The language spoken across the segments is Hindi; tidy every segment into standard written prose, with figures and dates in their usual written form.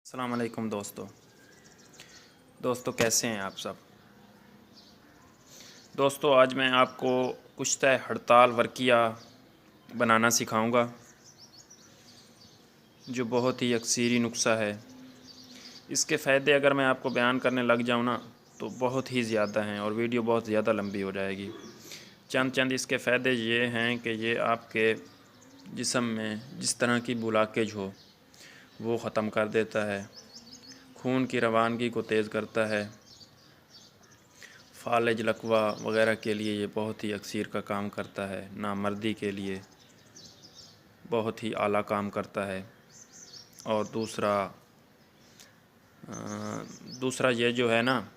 अस्सलाम वालेकुम दोस्तों कैसे हैं आप सब। दोस्तों आज मैं आपको कुश्ता हड़ताल वर्किया बनाना सिखाऊंगा, जो बहुत ही अक्सरी नुस्खा है। इसके फ़ायदे अगर मैं आपको बयान करने लग जाऊं ना तो बहुत ही ज़्यादा हैं और वीडियो बहुत ज़्यादा लंबी हो जाएगी। चंद इसके फ़ायदे ये हैं कि ये आपके जिस्म में जिस तरह की ब्लॉकेज हो वो ख़त्म कर देता है, खून की रवानगी को तेज़ करता है, फालिज लकवा वग़ैरह के लिए ये बहुत ही अक्सर का काम करता है, नामर्दी के लिए बहुत ही आला काम करता है। और दूसरा ये जो है ना,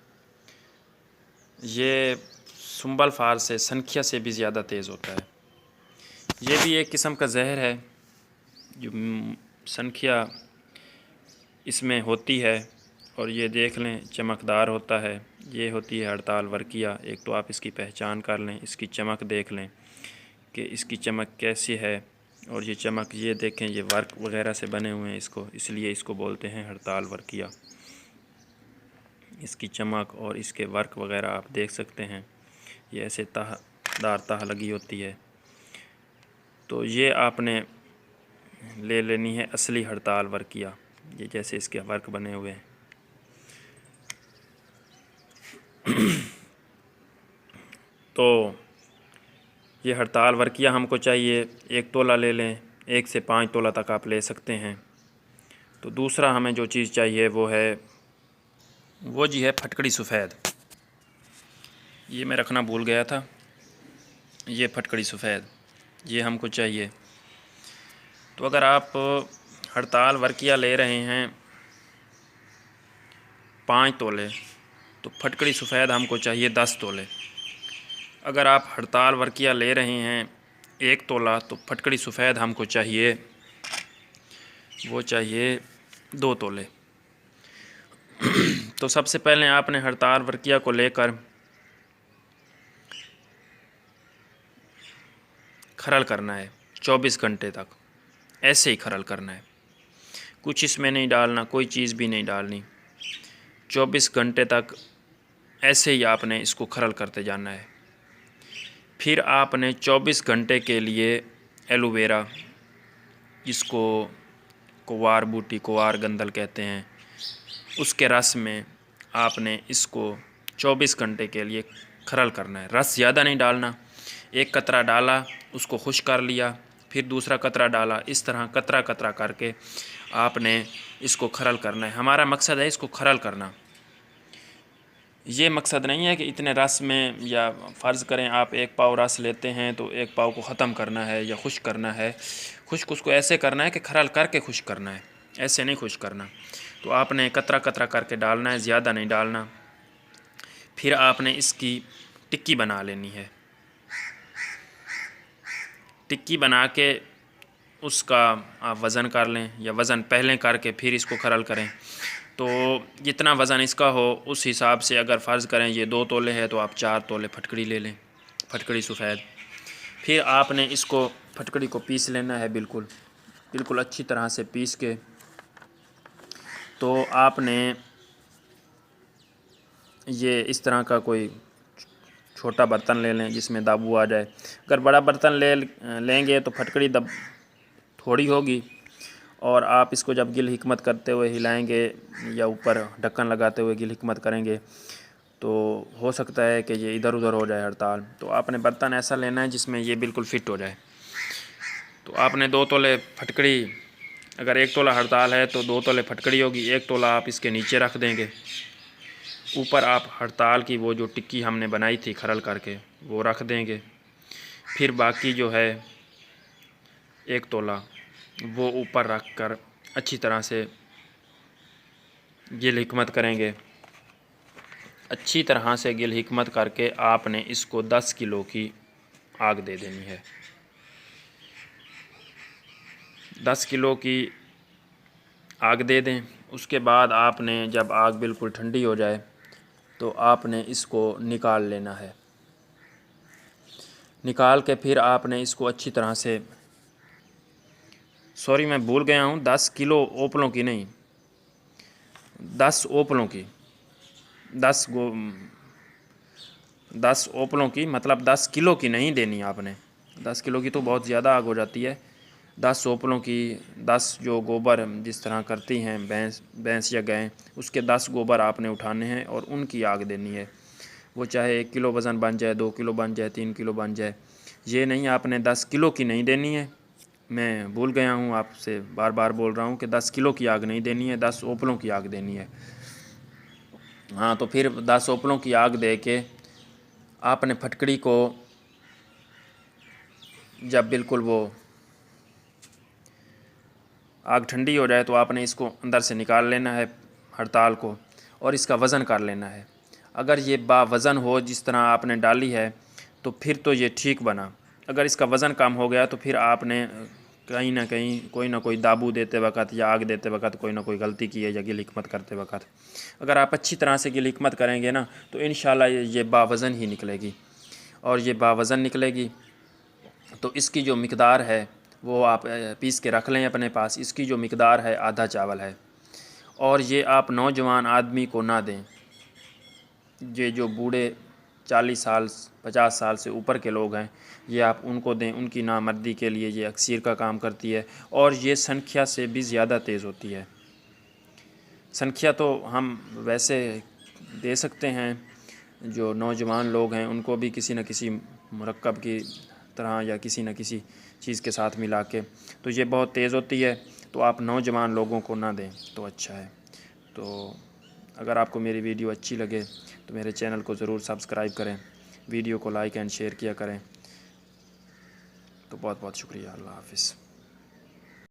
ये सुंबल फार से सनखिया से भी ज़्यादा तेज़ होता है। ये भी एक किस्म का जहर है जो सनखिया इसमें होती है, और ये देख लें चमकदार होता है। ये होती है हड़ताल वर्किया। एक तो आप इसकी पहचान कर लें, इसकी चमक देख लें कि इसकी चमक कैसी है। और ये चमक ये देखें, ये वर्क वगैरह से बने हुए हैं इसलिए इसको बोलते हैं हड़ताल वर्किया। इसकी चमक और इसके वर्क वगैरह आप देख सकते हैं, ये ऐसे दार तह लगी होती है। तो ये आपने ले लेनी है असली हड़ताल वर्किया, ये जैसे इसके वर्क बने हुए हैं। तो ये हड़ताल वर्किया हमको चाहिए 1 तोला ले लें, 1 से 5 तोला तक आप ले सकते हैं। तो दूसरा हमें जो चीज़ चाहिए वो जी है फटकड़ी सफ़ेद। ये मैं रखना भूल गया था। ये फटकड़ी सफ़ेद ये हमको चाहिए। तो अगर आप हड़ताल वर्किया ले रहे हैं 5 तोले तो फटकड़ी सफ़ेद हमको चाहिए 10 तोले। अगर आप हड़ताल वर्किया ले रहे हैं 1 तोला तो फटकड़ी सफ़ेद हमको चाहिए 2 तोले। तो सबसे पहले आपने हड़ताल वर्किया को लेकर खरल करना है 24 घंटे तक। ऐसे ही खरल करना है, कुछ इसमें नहीं डालना, कोई चीज़ भी नहीं डालनी। 24 घंटे तक ऐसे ही आपने इसको खरल करते जाना है। फिर आपने 24 घंटे के लिए एलोवेरा, जिसको कुवार बूटी, कुवार गंदल कहते हैं, उसके रस में आपने इसको 24 घंटे के लिए खरल करना है। रस ज़्यादा नहीं डालना। 1 कतरा डाला, उसको खुश कर लिया, फिर दूसरा कतरा डाला। इस तरह कतरा कतरा करके आपने इसको खरल करना है। हमारा मकसद है इसको खरल करना। ये मकसद नहीं है कि इतने रस में, या फ़र्ज़ करें आप 1 पाव रस लेते हैं तो 1 पाव को ख़त्म करना है या खुश करना है। खुश्क उसको ऐसे करना है कि खरल करके खुश करना है, ऐसे नहीं खुश करना। तो आपने कतरा कतरा करके डालना है, ज़्यादा नहीं डालना। फिर आपने इसकी टिक्की बना लेनी है। टिक्की बना के उसका आप वज़न कर लें, या वज़न पहले करके फिर इसको खरल करें। तो जितना वज़न इसका हो उस हिसाब से, अगर फ़र्ज़ करें ये 2 तोले है तो आप 4 तोले फटकड़ी ले लें, फटकड़ी सफ़ेद। फिर आपने इसको फटकड़ी को पीस लेना है, बिल्कुल अच्छी तरह से पीस के। तो आपने ये इस तरह का कोई छोटा बर्तन ले लें जिसमें दाबू आ जाए। अगर बड़ा बर्तन लेंगे तो फटकड़ी थोड़ी होगी, और आप इसको जब गिल हिकमत करते हुए हिलाएंगे या ऊपर ढक्कन लगाते हुए गिल हिकमत करेंगे तो हो सकता है कि ये इधर उधर हो जाए हड़ताल। तो आपने बर्तन ऐसा लेना है जिसमें ये बिल्कुल फिट हो जाए। तो आपने 2 तोले फटकड़ी, अगर 1 तोला हड़ताल है तो 2 तोले फटकड़ी होगी। 1 तोला आप इसके नीचे रख देंगे, ऊपर आप हड़ताल की वो जो टिक्की हमने बनाई थी खरल करके वो रख देंगे। फिर बाकी जो है 1 तोला वो ऊपर रख कर अच्छी तरह से गिल हिकमत करेंगे। अच्छी तरह से गिल हिकमत करके आपने इसको 10 किलो की आग दे देनी है। 10 किलो की आग दे दें। उसके बाद आपने जब आग बिल्कुल ठंडी हो जाए तो आपने इसको निकाल लेना है। निकाल के फिर आपने इसको अच्छी तरह से, सॉरी मैं भूल गया हूँ, 10 किलो ओपलों की नहीं, 10 ओपलों की, 10 ओपलों की, मतलब 10 किलो की नहीं देनी आपने। 10 किलो की तो बहुत ज़्यादा आग हो जाती है। 10 ओपलों की, 10 जो गोबर जिस तरह करती हैं भैंस या गाय, उसके 10 गोबर आपने उठाने हैं और उनकी आग देनी है। वो चाहे 1 किलो वज़न बन जाए, 2 किलो बन जाए, 3 किलो बन जाए, ये नहीं आपने 10 किलो की नहीं देनी है। मैं भूल गया हूँ, आपसे बार बार बोल रहा हूँ कि 10 किलो की आग नहीं देनी है, 10 ओपलों की आग देनी है। हाँ, तो फिर 10 ओपलों की आग दे के आपने फटकड़ी को, जब बिल्कुल वो आग ठंडी हो जाए तो आपने इसको अंदर से निकाल लेना है हड़ताल को, और इसका वज़न कर लेना है। अगर ये बावज़न हो जिस तरह आपने डाली है तो फिर तो ये ठीक बना। अगर इसका वज़न कम हो गया तो फिर आपने कहीं ना कहीं कोई ना कोई दाबू देते वक्त या आग देते वक्त कोई ना कोई गलती की है, या गिल हिकमत करते वक्त। अगर आप अच्छी तरह से गिल हिकमत करेंगे ना तो इंशाल्लाह ये बावज़न ही निकलेगी। और ये बावज़न निकलेगी तो इसकी जो मिक़दार है वो आप पीस के रख लें अपने पास। इसकी जो मिक़दार है आधा चावल है। और ये आप नौजवान आदमी को ना दें, ये जो बूढ़े 40 साल 50 साल से ऊपर के लोग हैं ये आप उनको दें। उनकी नामर्दी के लिए ये अक्सीर का काम करती है, और ये संख्या से भी ज़्यादा तेज़ होती है। संख्या तो हम वैसे दे सकते हैं, जो नौजवान लोग हैं उनको भी किसी न किसी मुरक्कब की तरह या किसी न किसी चीज़ के साथ मिला के, तो ये बहुत तेज़ होती है। तो आप नौजवान लोगों को ना दें तो अच्छा है। तो अगर आपको मेरी वीडियो अच्छी लगे तो मेरे चैनल को ज़रूर सब्सक्राइब करें, वीडियो को लाइक एंड शेयर किया करें। तो बहुत बहुत शुक्रिया। अल्लाह हाफ़िज़।